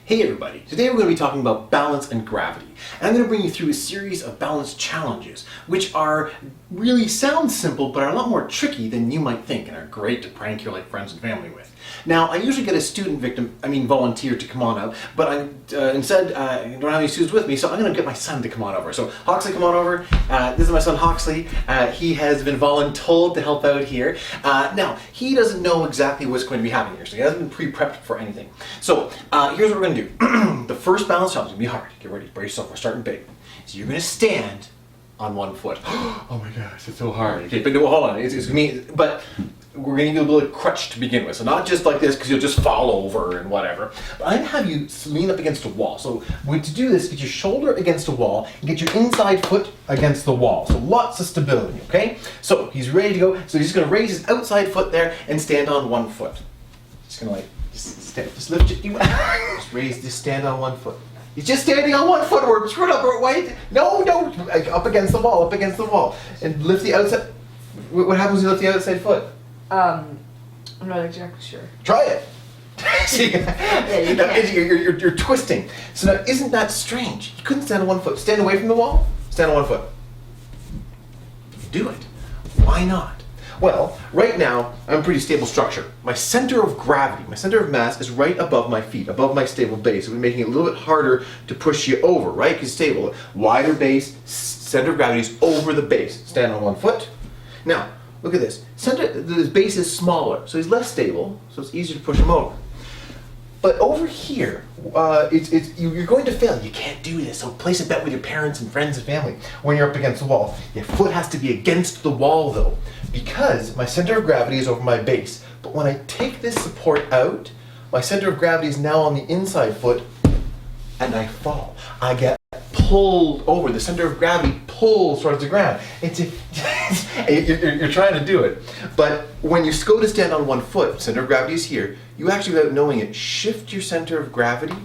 Hey everybody, today we're going to be talking about balance and gravity. And I'm going to bring you through a series of balance challenges, which really sound simple, but are a lot more tricky than you might think and are great to prank your friends and family with. Now, I usually get a volunteer to come on out, but instead, I don't have any students with me, so I'm going to get my son to come on over. So, Hoxley, come on over. This is my son, Hoxley. He has been voluntold to help out here. Now, he doesn't know exactly what's going to be happening here, so he hasn't been pre-prepped for anything. So, here's what we're going to do. The first balance challenge is going to be hard. Get ready, brace yourself, we're starting big. So you're going to stand on one foot. Oh my gosh, it's so hard. Okay, but no, hold on, it's going to be, but we're going to give you a little crutch to begin with. So not just like this, because you'll just fall over and whatever. But I'm going to have you lean up against a wall. So to do this, get your shoulder against a wall and get your inside foot against the wall. So lots of stability, okay? So he's ready to go. So he's just going to raise his outside foot there and stand on one foot. Just going to just lift it. Just stand on one foot. He's just standing on one foot, or screwed up, or wait. No, up against the wall, and lift the outside. What happens when you lift the outside foot? I'm not exactly sure. Try it. Yeah, you can. You're twisting. So now, isn't that strange? You couldn't stand on one foot. Stand away from the wall. Stand on one foot. Do it. Why not? Well, right now, I'm a pretty stable structure. My center of gravity, my center of mass is right above my feet, above my stable base. So we're making it a little bit harder to push you over, right? Because stable, wider base, center of gravity is over the base. Stand on one foot. Now, look at this. The base is smaller, so he's less stable, so it's easier to push him over. But over here, you're going to fail. You can't do this. So place a bet with your parents and friends and family when you're up against the wall. Your foot has to be against the wall though, because my center of gravity is over my base. But when I take this support out, my center of gravity is now on the inside foot, and I fall. I get pulled over. The center of gravity pulls towards the ground. You're trying to do it. But when you go to stand on one foot, center of gravity is here, you actually, without knowing it, shift your center of gravity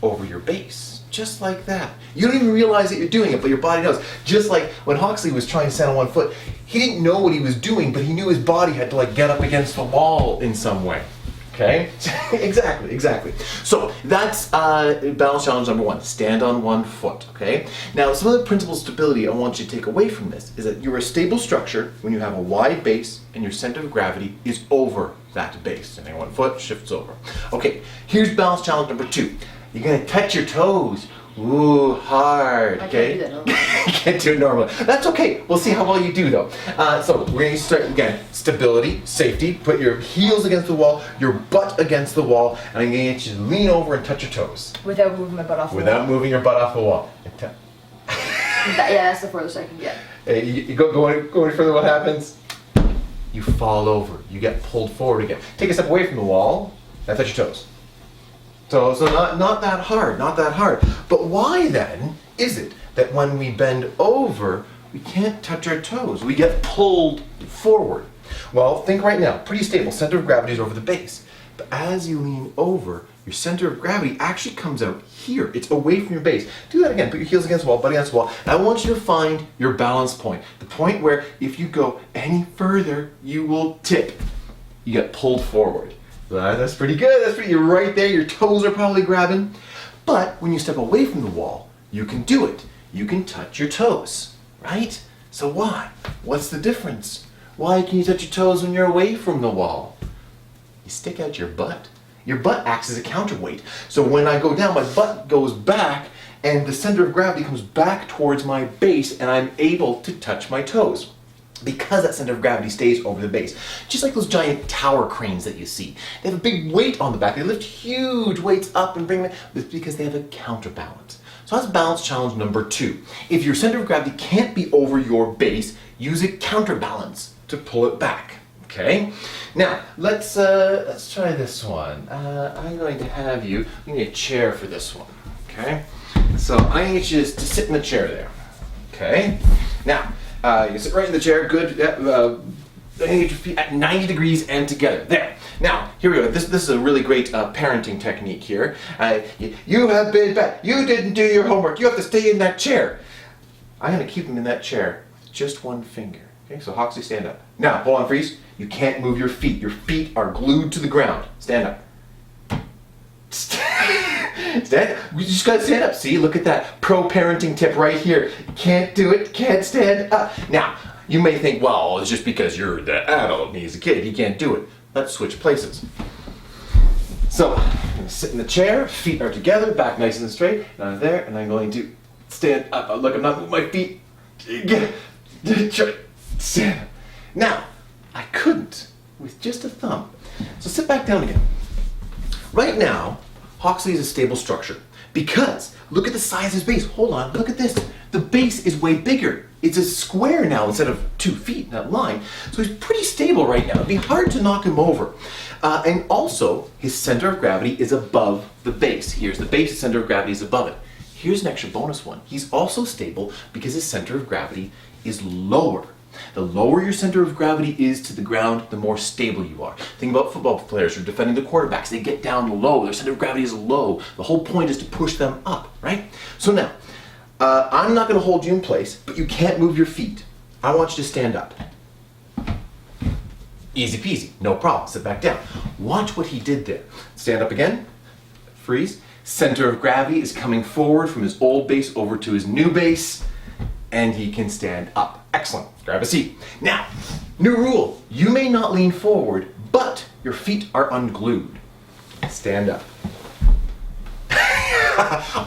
over your base. Just like that. You don't even realize that you're doing it, but your body knows. Just like when Hoxley was trying to stand on one foot, he didn't know what he was doing, but he knew his body had to get up against the wall in some way. Okay? Exactly. So that's balance challenge number one. Stand on one foot. Okay? Now, some of the principles of stability I want you to take away from this is that you're a stable structure when you have a wide base and your center of gravity is over that base. Standing on one foot shifts over. Okay, here's balance challenge number two. You're going to touch your toes. Ooh, hard. Okay? I can't do that normally. Can't do it normally. That's okay. We'll see how well you do though. So we're going to start again. Stability, safety. Put your heels against the wall, your butt against the wall, and I'm going to get you to lean over and touch your toes. Without moving my butt off the wall. Without moving your butt off the wall. Yeah, that's the furthest I can get. You go any further, what happens? You fall over. You get pulled forward again. Take a step away from the wall, and touch your toes. So not that hard, not that hard. But why then is it that when we bend over, we can't touch our toes? We get pulled forward. Well, think right now, pretty stable, center of gravity is over the base. But as you lean over, your center of gravity actually comes out here. It's away from your base. Do that again, put your heels against the wall, butt against the wall. And I want you to find your balance point. The point where if you go any further, you will tip. You get pulled forward. That's pretty good. You're right there. Your toes are probably grabbing. But when you step away from the wall, you can do it. You can touch your toes, right? So why? What's the difference? Why can you touch your toes when you're away from the wall? You stick out your butt. Your butt acts as a counterweight. So when I go down, my butt goes back and the center of gravity comes back towards my base and I'm able to touch my toes. Because that center of gravity stays over the base. Just like those giant tower cranes that you see. They have a big weight on the back. They lift huge weights up and bring them. It's because they have a counterbalance. So that's balance challenge number two. If your center of gravity can't be over your base, use a counterbalance to pull it back. Okay? Now, let's try this one. I'm going to have you need a chair for this one. Okay? So I need you to sit in the chair there. Okay? Now, you sit right in the chair, good. I need your feet at 90 degrees and together. There. Now, here we go. This is a really great parenting technique here. You have been bad. You didn't do your homework. You have to stay in that chair. I'm going to keep him in that chair with just one finger. Okay, so Hoxley, stand up. Now, hold on, freeze. You can't move your feet. Your feet are glued to the ground. Stand up. We just gotta stand up. See, look at that pro-parenting tip right here. Can't do it, can't stand up. Now, you may think, well, it's just because you're the adult and he's a kid, he can't do it. Let's switch places. So, I'm gonna sit in the chair, feet are together, back nice and straight, and I'm there, and I'm going to stand up. Look, I'm not moving my feet. Stand up. Now, I couldn't with just a thumb. So sit back down again. Right now, Hawksley is a stable structure because look at the size of his base. Hold on, look at this. The base is way bigger. It's a square now instead of 2 feet in that line. So he's pretty stable right now. It'd be hard to knock him over. And also, his center of gravity is above the base. Here's the base, his center of gravity is above it. Here's an extra bonus one. He's also stable because his center of gravity is lower. The lower your center of gravity is to the ground, the more stable you are. Think about football players who are defending the quarterbacks. They get down low. Their center of gravity is low. The whole point is to push them up, right? So now, I'm not going to hold you in place, but you can't move your feet. I want you to stand up. Easy peasy, no problem. Sit back down. Watch what he did there. Stand up again. Freeze. Center of gravity is coming forward from his old base over to his new base, and he can stand up. Excellent. Grab a seat. Now, new rule. You may not lean forward, but your feet are unglued. Stand up.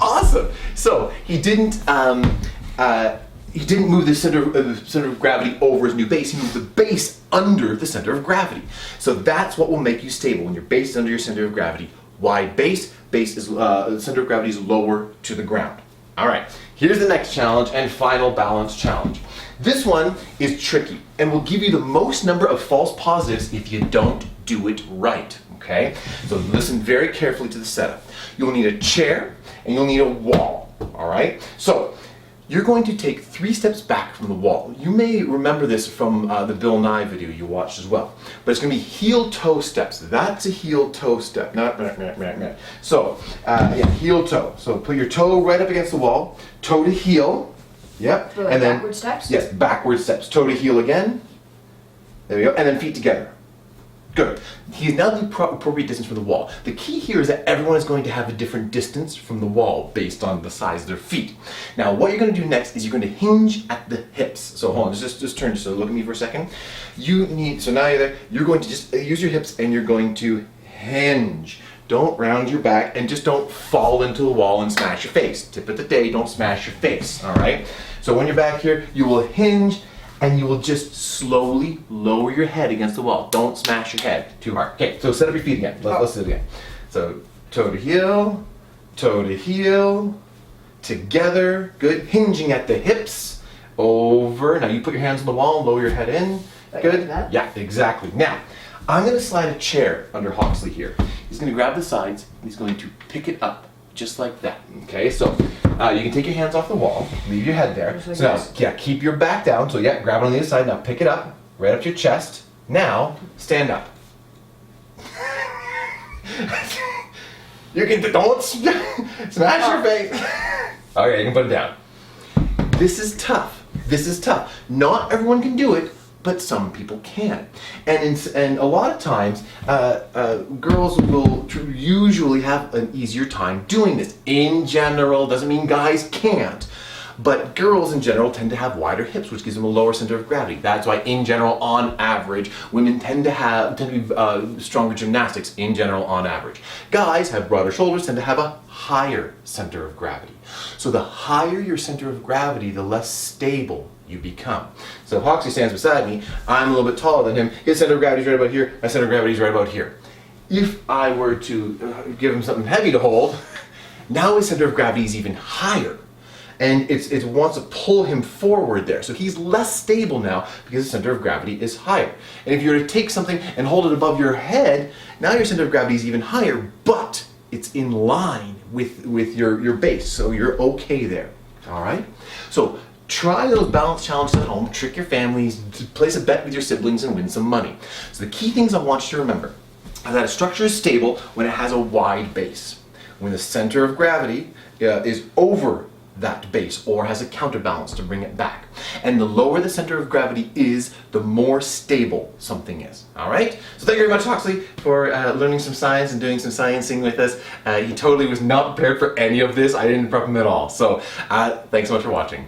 Awesome. So he didn't move the center of gravity over his new base. He moved the base under the center of gravity. So that's what will make you stable when your base is under your center of gravity. Wide base. Base is the center of gravity is lower to the ground. All right. Here's the next challenge and final balance challenge. This one is tricky and will give you the most number of false positives if you don't do it right. Okay? So listen very carefully to the setup. You'll need a chair and you'll need a wall. All right? So you're going to take 3 steps back from the wall. You may remember this from the Bill Nye video you watched as well. But it's going to be heel-toe steps. That's a heel-toe step. So, heel-toe. So put your toe right up against the wall. Toe to heel. Yep. So like and then backward steps? Yes, backward steps. Toe to heel again. There we go. And then feet together. Good. He is now the appropriate distance from the wall. The key here is that everyone is going to have a different distance from the wall based on the size of their feet. Now, what you're going to do next is you're going to hinge at the hips. So hold on, just turn, so look at me for a second. So now you're there. You're going to just use your hips and you're going to hinge. Don't round your back and just don't fall into the wall and smash your face. Tip of the day, don't smash your face, all right? So when you're back here, you will hinge and you will just slowly lower your head against the wall. Don't smash your head too hard. Okay, so set up your feet again. Let's do it again. So toe to heel, together. Good. Hinging at the hips. Over. Now you put your hands on the wall and lower your head in. Good. Like that? Yeah, exactly. Now, I'm going to slide a chair under Hawksley here. He's going to grab the sides. He's going to pick it up just like that. Okay, so you can take your hands off the wall, leave your head there. Just like So now, this? yeah, keep your back down. So yeah, grab it on the other side. Now pick it up, right up to your chest. Now, stand up. You can, don't smash your face. Okay, you can put it down. This is tough. This is tough. Not everyone can do it, but some people can. And a lot of times, girls will usually have an easier time doing this. In general, doesn't mean guys can't. But girls in general tend to have wider hips, which gives them a lower center of gravity. That's why, in general, on average, women tend to be stronger gymnastics. In general, on average, guys have broader shoulders, tend to have a higher center of gravity. So the higher your center of gravity, the less stable you become. So Hoxie stands beside me. I'm a little bit taller than him. His center of gravity is right about here. My center of gravity is right about here. If I were to give him something heavy to hold, now his center of gravity is even higher. And it wants to pull him forward there. So he's less stable now because the center of gravity is higher. And if you were to take something and hold it above your head, now your center of gravity is even higher, but it's in line with your base. So you're okay there. All right? So try those balance challenges at home, trick your families, place a bet with your siblings and win some money. So the key things I want you to remember are that a structure is stable when it has a wide base. When the center of gravity is over that base or has a counterbalance to bring it back. And the lower the center of gravity is, the more stable something is. All right? So thank you very much, Huxley, for learning some science and doing some sciencing with us. He totally was not prepared for any of this. I didn't prep him at all. So thanks so much for watching.